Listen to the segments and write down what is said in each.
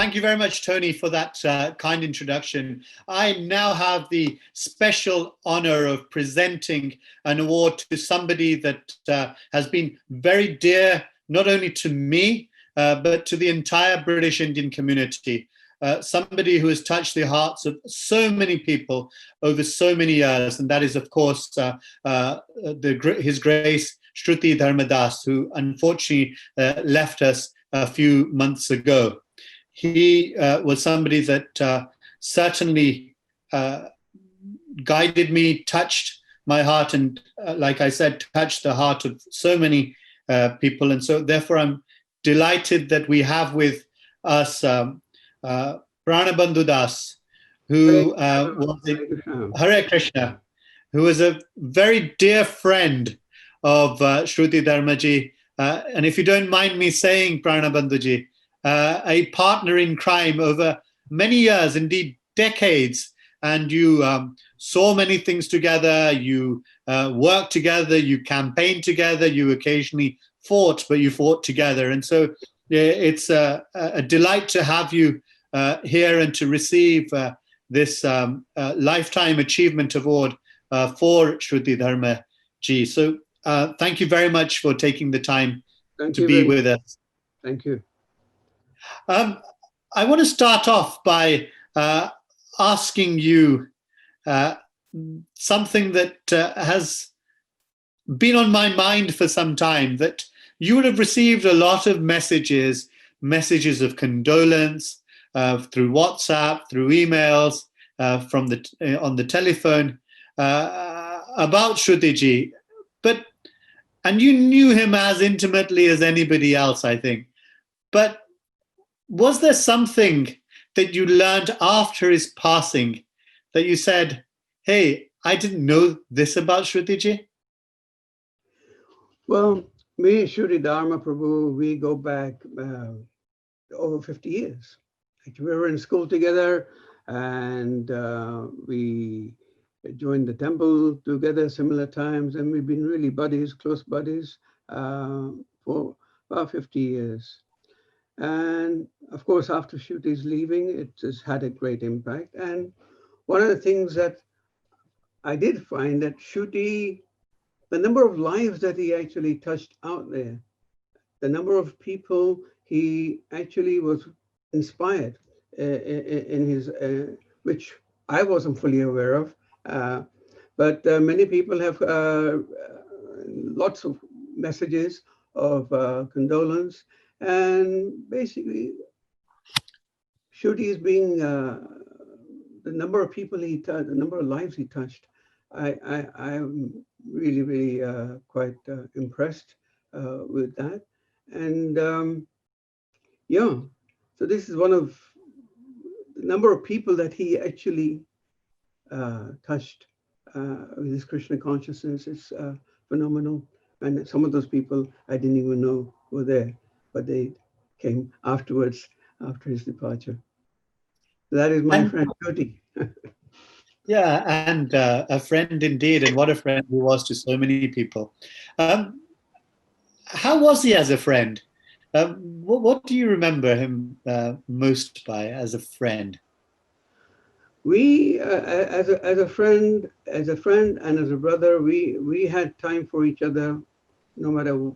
Thank you very much, Tony, for that kind introduction. I now have the special honor of presenting an award to somebody that has been very dear, not only to me, but to the entire British Indian community. Somebody who has touched the hearts of so many people over so many years, and that is, of course, His Grace Sruti Dharma, who unfortunately left us a few months ago. He was somebody that certainly guided me, touched my heart, and like I said, touched the heart of so many people. And so therefore, I'm delighted that we have with us Pranabandhu Das, who was Hare Krishna, who was a very dear friend of Sruti Dharmaji. And if you don't mind me saying, Pranabandhuji, a partner in crime over many years, indeed decades, and you saw many things together, you worked together, you campaigned together, you occasionally fought, but you fought together. And so it's a delight to have you here and to receive this Lifetime Achievement Award for Sruti Dharma Ji. So thank you very much for taking the time to be with us. Thank you. I want to start off by asking you something that has been on my mind for some time, that you would have received a lot of messages of condolence through WhatsApp, through emails, on the telephone about Shrutiji, and you knew him as intimately as anybody else, I think. But was there something that you learned after his passing that you said, hey, I didn't know this about Shrutiji? Well, me and Sruti Dharma Prabhu, we go back over 50 years. We were in school together, and we joined the temple together similar times, and we've been really buddies, close buddies, for about 50 years. And of course, after Shruti's leaving, it has had a great impact. And one of the things that I did find that Shruti, the number of lives that he actually touched out there, the number of people he actually was inspired in his, which I wasn't fully aware of, but many people have lots of messages of condolence. And basically, Shruti is being the number of people he touched, the number of lives he touched. I'm really, really quite impressed with that. And yeah, so this is one of the number of people that he actually touched with his Krishna consciousness is phenomenal. And some of those people I didn't even know were there, but they came afterwards, after his departure. That is my friend Shruti. Yeah, and a friend indeed, and what a friend he was to so many people. How was he as a friend? What do you remember him most by as a friend? We, as a friend and as a brother, we had time for each other, no matter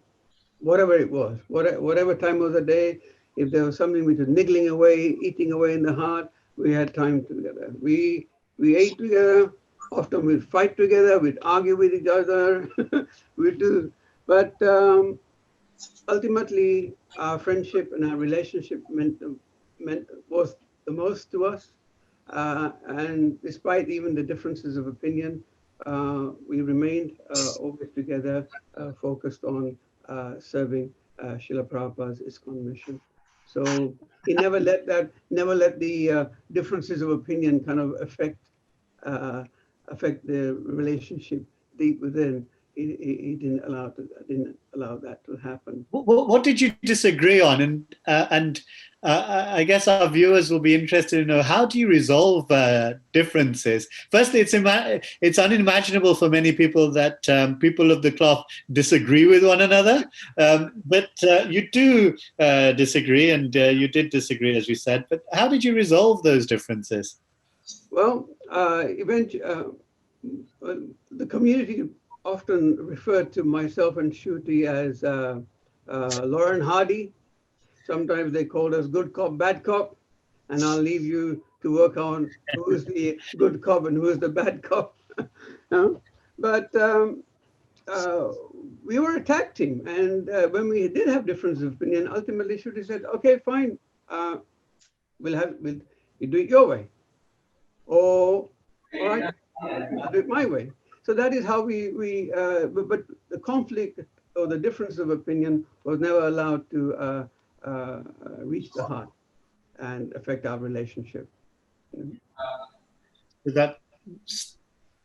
whatever it was, whatever time of the day. If there was something which was niggling away, eating away in the heart, we had time together. We ate together. Often we'd fight together. We'd argue with each other. We'd do, but ultimately, our friendship and our relationship was the most to us. And despite even the differences of opinion, we remained always together, focused on serving Srila Prabhupada's ISKCON mission. So he never let the differences of opinion kind of affect the relationship deep within. He didn't allow that to happen. What did you disagree on, and I guess our viewers will be interested to know, how do you resolve differences? Firstly, it's unimaginable for many people that people of the cloth disagree with one another, but you do disagree, and you did disagree, as you said. But how did you resolve those differences? Well, eventually, the community often referred to myself and Shruti as Lauren Hardy. Sometimes they called us good cop, bad cop, and I'll leave you to work on who is the good cop and who is the bad cop. No? But we were a tag team, and when we did have differences of opinion, ultimately Shruti said, "Okay, fine, you do it your way, or all right, I'll do it my way." So that is how but the conflict or the difference of opinion was never allowed to reach the heart and affect our relationship. That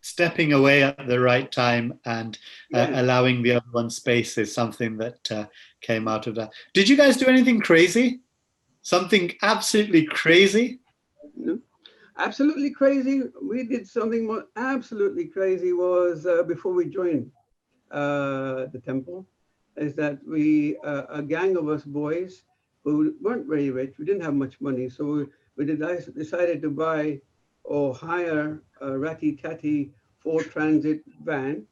stepping away at the right time and allowing the other one space is something that came out of that. Did you guys do anything crazy? Something absolutely crazy? No. Absolutely crazy. We did something more absolutely crazy was before we joined the temple, is that a gang of us boys who weren't very rich, we didn't have much money, so we decided to buy or hire a ratty-tatty Ford Transit van,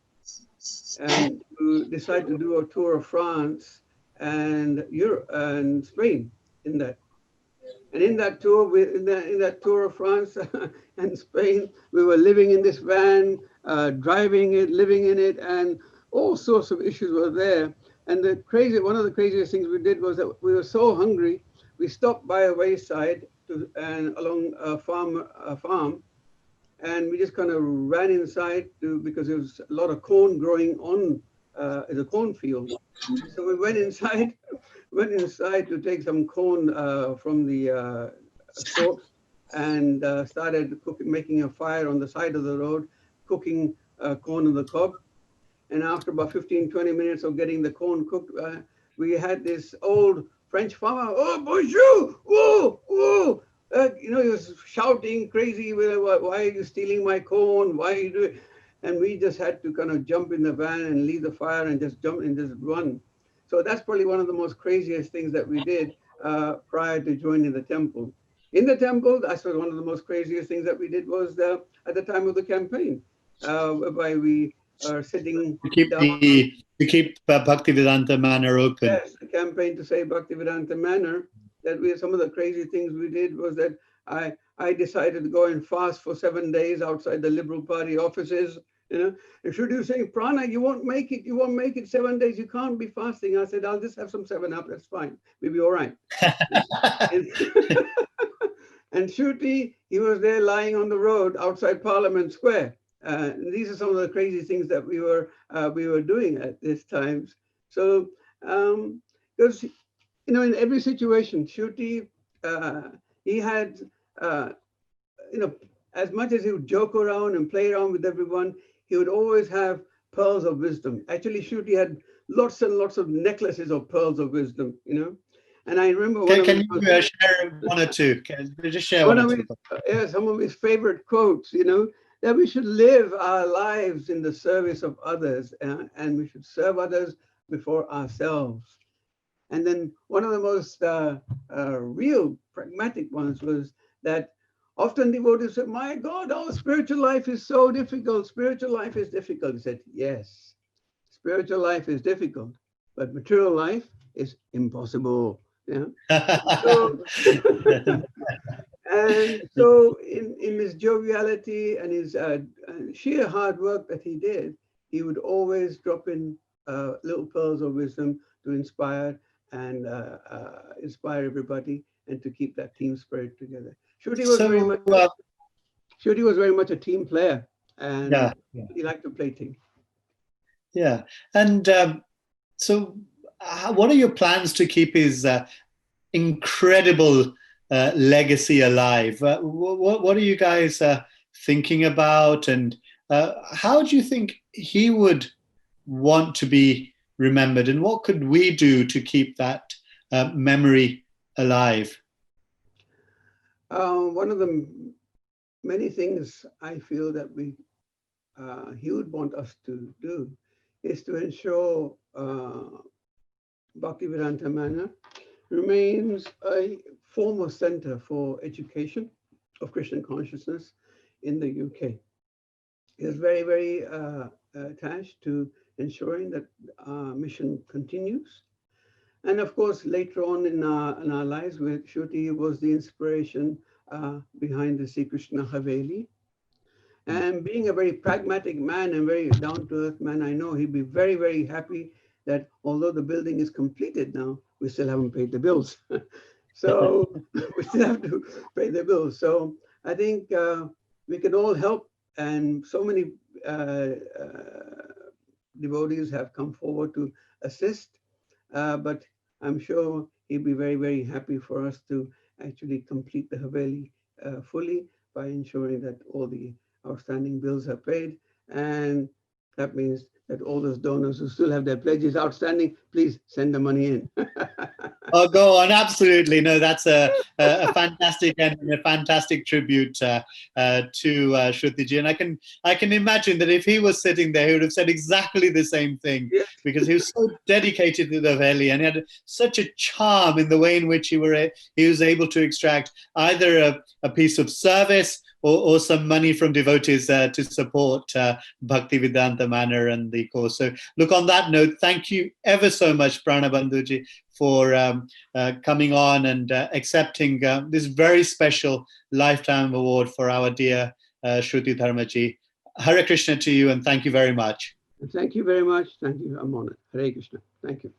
and we decided to do a tour of France and Europe and Spain in that. And in that tour, in that tour of France and Spain, we were living in this van, driving it, living in it, and all sorts of issues were there. And one of the craziest things we did was that we were so hungry, we stopped by a wayside and along a farm, and we just kind of ran inside because there was a lot of corn growing on the cornfield. So we went inside to take some corn from the stalks, and started making a fire on the side of the road, cooking corn on the cob. And after about 15, 20 minutes of getting the corn cooked, we had this old French farmer, "Oh, bonjour, whoa, whoa." He was shouting crazy, "Why are you stealing my corn? Why are you doing?" And we just had to kind of jump in the van and leave the fire and just jump and just run. So that's probably one of the most craziest things that we did prior to joining the temple. In the temple, that's one of the most craziest things that we did was at the time of the campaign, whereby we are sitting down. To keep Bhaktivedanta Manor open. Yes, the campaign to save Bhaktivedanta Manor. Some of the crazy things we did was that I decided to go and fast for 7 days outside the Liberal Party offices. If you're saying, "Prana, you won't make it. You won't make it 7 days. You can't be fasting." I said, "I'll just have some 7-Up. That's fine. We'll be all right." And Shruti, he was there lying on the road outside Parliament Square. These are some of the crazy things that we were doing at this time. So, because in every situation, Shruti, he had, as much as he would joke around and play around with everyone, he would always have pearls of wisdom. Actually, Shruti had lots and lots of necklaces of pearls of wisdom, And I remember Can you share one or two? Just share one or two. Some of his favorite quotes, that we should live our lives in the service of others, and we should serve others before ourselves. And then one of the most real pragmatic ones was that often devotees say, "My God, our spiritual life is so difficult. Spiritual life is difficult." He said, "Yes, spiritual life is difficult, but material life is impossible." And so in his joviality and his sheer hard work that he did, he would always drop in little pearls of wisdom to inspire everybody and to keep that team spirit together. Shruti was very much a team player, and he liked to play team. Yeah. And so what are your plans to keep his incredible legacy alive? What are you guys thinking about, and how do you think he would want to be remembered, and what could we do to keep that memory alive? One of the many things I feel that he would want us to do is to ensure Bhaktivedanta Manor remains a formal center for education of Krishna consciousness in the UK. He is very, very attached to ensuring that our mission continues. And of course, later on in our lives, where Shruti was the inspiration behind the Sri Krishna Haveli. And being a very pragmatic man and very down-to-earth man, I know he'd be very, very happy that although the building is completed now, we still haven't paid the bills. So we still have to pay the bills. So I think we can all help, and so many devotees have come forward to assist, but I'm sure he'd be very, very happy for us to actually complete the Haveli fully by ensuring that all the outstanding bills are paid. And that means that all those donors who still have their pledges outstanding, please send the money in. Oh, go on. Absolutely. No, that's a fantastic and a fantastic tribute to Shrutiji. And I can imagine that if he was sitting there, he would have said exactly the same thing, Yes. because he was so dedicated to the Veli, and he had such a charm in the way in which he was able to extract either a piece of service or some money from devotees to support Bhaktivedanta Manor and the course. So look, on that note, thank you ever so much, Pranabandhuji, for coming on and accepting this very special lifetime award for our dear Sruti Dharmaji. Hare Krishna to you, and thank you very much. Thank you very much. Thank you. I'm honored. Hare Krishna. Thank you.